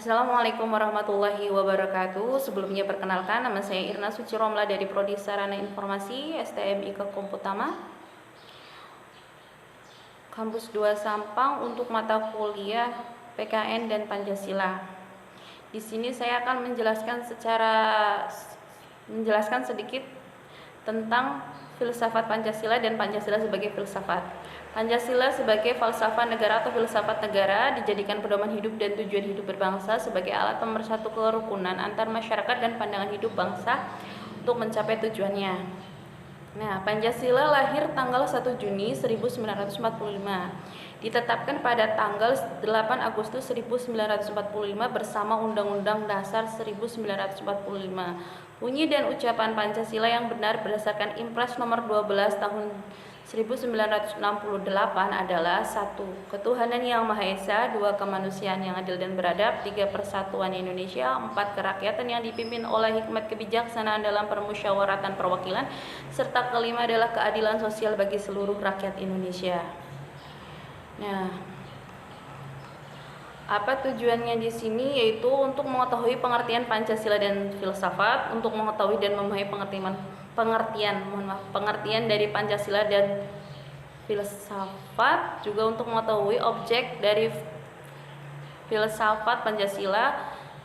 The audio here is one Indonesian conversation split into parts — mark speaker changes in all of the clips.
Speaker 1: Assalamualaikum warahmatullahi wabarakatuh. Sebelumnya perkenalkan, nama saya Irna Suci Romla dari Prodi Sarana Informasi STM IKA Komputama Kampus 2 Sampang untuk mata kuliah PKN dan Pancasila. Di sini saya akan menjelaskan sedikit tentang filsafat Pancasila dan Pancasila sebagai filsafat. Pancasila sebagai falsafah negara atau filsafat negara dijadikan pedoman hidup dan tujuan hidup berbangsa sebagai alat pemersatu kerukunan antar masyarakat dan pandangan hidup bangsa untuk mencapai tujuannya. Nah, Pancasila lahir tanggal 1 Juni 1945, ditetapkan pada tanggal 8 Agustus 1945 bersama Undang-Undang Dasar 1945. Bunyi dan ucapan Pancasila yang benar berdasarkan Impres nomor 12 tahun 1968 adalah 1. Ketuhanan yang Maha Esa, 2. Kemanusiaan yang adil dan beradab, 3. Persatuan Indonesia, 4. Kerakyatan yang dipimpin oleh hikmat kebijaksanaan dalam permusyawaratan perwakilan, serta kelima adalah keadilan sosial bagi seluruh rakyat Indonesia. Nah, apa tujuannya di sini? Yaitu untuk mengetahui pengertian Pancasila dan filsafat, untuk mengetahui dan memahami pengertian dari Pancasila dan filsafat, juga untuk mengetahui objek dari filsafat Pancasila,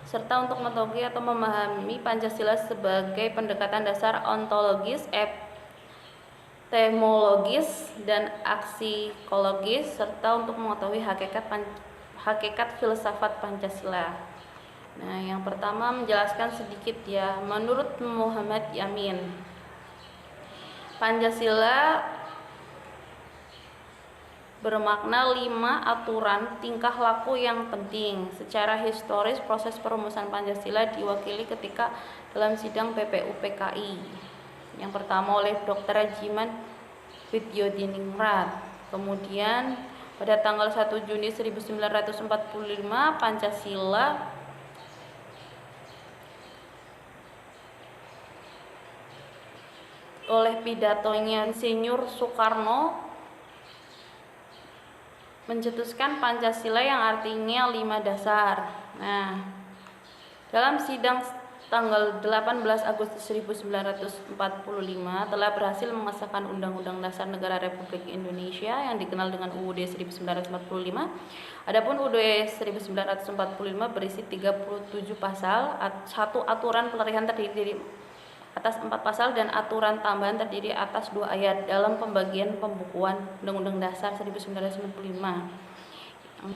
Speaker 1: serta untuk mengetahui atau memahami Pancasila sebagai pendekatan dasar ontologis, epistemologis, dan aksikologis, serta untuk mengetahui hakikat filsafat Pancasila. Nah, yang pertama menjelaskan sedikit ya, menurut Muhammad Yamin, Pancasila bermakna 5 aturan tingkah laku yang penting. Secara historis, proses perumusan Pancasila diwakili ketika dalam sidang PPU-PKI. Yang pertama oleh Dr. Rajiman Widyodiningrat. Kemudian pada tanggal 1 Juni 1945, Pancasila oleh pidatonya Insinyur Soekarno mencetuskan Pancasila yang artinya 5 dasar. Nah, dalam sidang tanggal 18 Agustus 1945 telah berhasil mengesahkan Undang-Undang Dasar Negara Republik Indonesia yang dikenal dengan UUD 1945. Adapun UUD 1945 berisi 37 pasal, satu aturan pelarian terdiri dari atas 4 pasal dan aturan tambahan terdiri atas 2 ayat dalam pembagian pembukuan Undang-Undang Dasar 1945.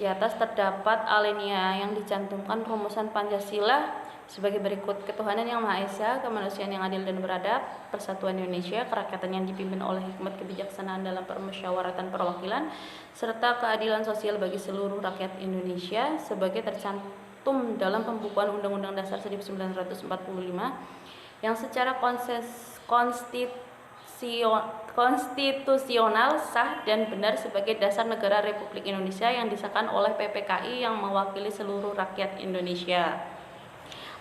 Speaker 1: Di atas terdapat alinea yang dicantumkan rumusan Pancasila sebagai berikut: ketuhanan yang Maha Esa, kemanusiaan yang adil dan beradab, persatuan Indonesia, kerakyatan yang dipimpin oleh hikmat kebijaksanaan dalam permusyawaratan perwakilan, serta keadilan sosial bagi seluruh rakyat Indonesia sebagai tercantum dalam pembukuan Undang-Undang Dasar 1945 yang secara konstitusional sah dan benar sebagai dasar negara Republik Indonesia yang disahkan oleh PPKI yang mewakili seluruh rakyat Indonesia.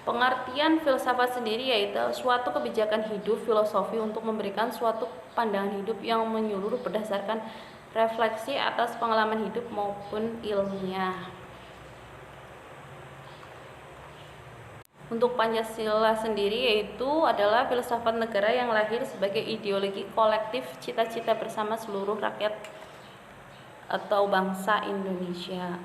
Speaker 1: Pengertian filsafat sendiri yaitu suatu kebijakan hidup, filosofi untuk memberikan suatu pandangan hidup yang menyeluruh berdasarkan refleksi atas pengalaman hidup maupun ilmiah. Untuk Pancasila sendiri yaitu adalah filsafat negara yang lahir sebagai ideologi kolektif cita-cita bersama seluruh rakyat atau bangsa Indonesia.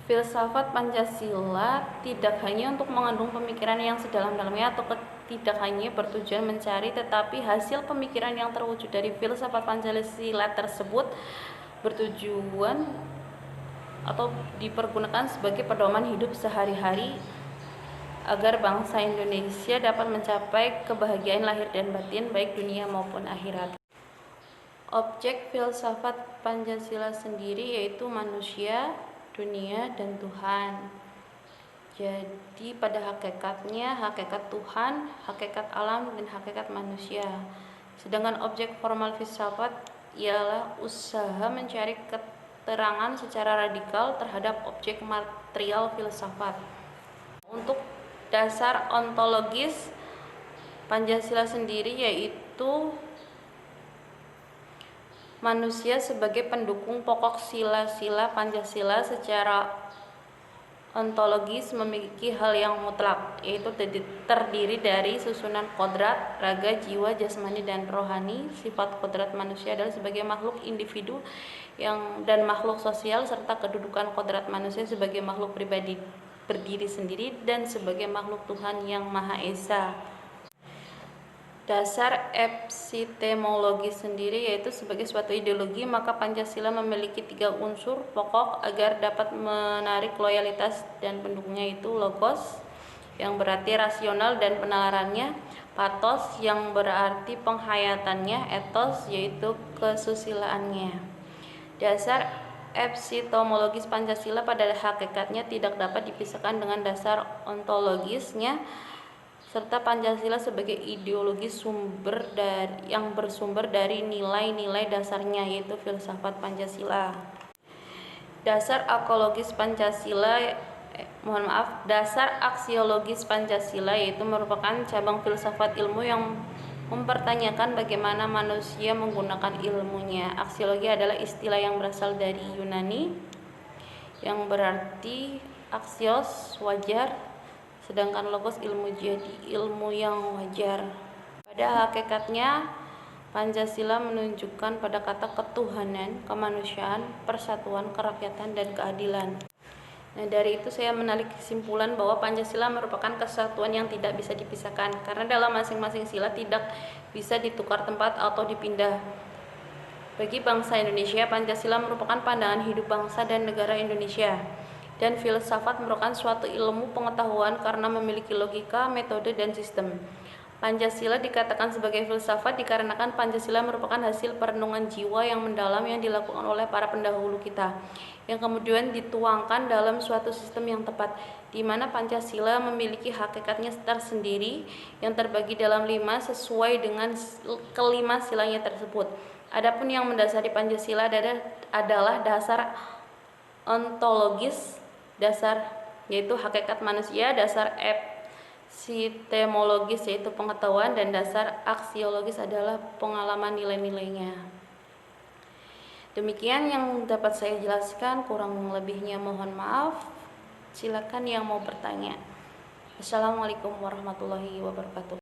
Speaker 1: Filsafat Pancasila tidak hanya untuk mengandung pemikiran yang sedalam-dalamnya atau tidak hanya bertujuan mencari, tetapi hasil pemikiran yang terwujud dari filsafat Pancasila tersebut bertujuan atau dipergunakan sebagai pedoman hidup sehari-hari agar bangsa Indonesia dapat mencapai kebahagiaan lahir dan batin baik dunia maupun akhirat. Objek filsafat Pancasila sendiri yaitu manusia, dunia, dan Tuhan. Jadi pada hakikatnya hakikat Tuhan, hakikat alam, dan hakikat manusia. Sedangkan objek formal filsafat ialah usaha mencari keterangan secara radikal terhadap objek material filsafat. Untuk dasar ontologis Pancasila sendiri yaitu manusia sebagai pendukung pokok sila-sila Pancasila secara ontologis memiliki hal yang mutlak, yaitu terdiri dari susunan kodrat, raga, jiwa, jasmani, dan rohani. Sifat kodrat manusia adalah sebagai makhluk individu dan makhluk sosial, serta kedudukan kodrat manusia sebagai makhluk pribadi berdiri sendiri dan sebagai makhluk Tuhan yang Maha Esa. Dasar epistemologi sendiri yaitu sebagai suatu ideologi, maka Pancasila memiliki 3 unsur pokok agar dapat menarik loyalitas dan pendukungnya, itu logos yang berarti rasional dan penalarannya, pathos yang berarti penghayatannya, ethos yaitu kesusilaannya. Dasar epistemologis Pancasila pada hakikatnya tidak dapat dipisahkan dengan dasar ontologisnya, serta Pancasila sebagai ideologi yang bersumber dari nilai-nilai dasarnya, yaitu filsafat Pancasila. Dasar aksiologis Pancasila yaitu merupakan cabang filsafat ilmu yang mempertanyakan bagaimana manusia menggunakan ilmunya. Aksiologi adalah istilah yang berasal dari Yunani yang berarti aksios, wajar, sedangkan logos ilmu, jadi ilmu yang wajar. Pada hakikatnya Pancasila menunjukkan pada kata ketuhanan, kemanusiaan, persatuan, kerakyatan, dan keadilan. Nah, dari itu saya menarik kesimpulan bahwa Pancasila merupakan kesatuan yang tidak bisa dipisahkan, karena dalam masing-masing sila tidak bisa ditukar tempat atau dipindah. Bagi bangsa Indonesia, Pancasila merupakan pandangan hidup bangsa dan negara Indonesia. Dan filsafat merupakan suatu ilmu pengetahuan karena memiliki logika, metode, dan sistem. Pancasila dikatakan sebagai filsafat dikarenakan Pancasila merupakan hasil perenungan jiwa yang mendalam yang dilakukan oleh para pendahulu kita, yang kemudian dituangkan dalam suatu sistem yang tepat, di mana Pancasila memiliki hakikatnya tersendiri yang terbagi dalam 5 sesuai dengan kelima silanya tersebut. Adapun yang mendasari Pancasila adalah dasar ontologis, dasar yaitu hakikat manusia, dasar epistemologis yaitu pengetahuan, dan dasar aksiologis adalah pengalaman nilai-nilainya. Demikian yang dapat saya jelaskan, kurang lebihnya mohon maaf. Silakan yang mau bertanya. Assalamualaikum warahmatullahi wabarakatuh.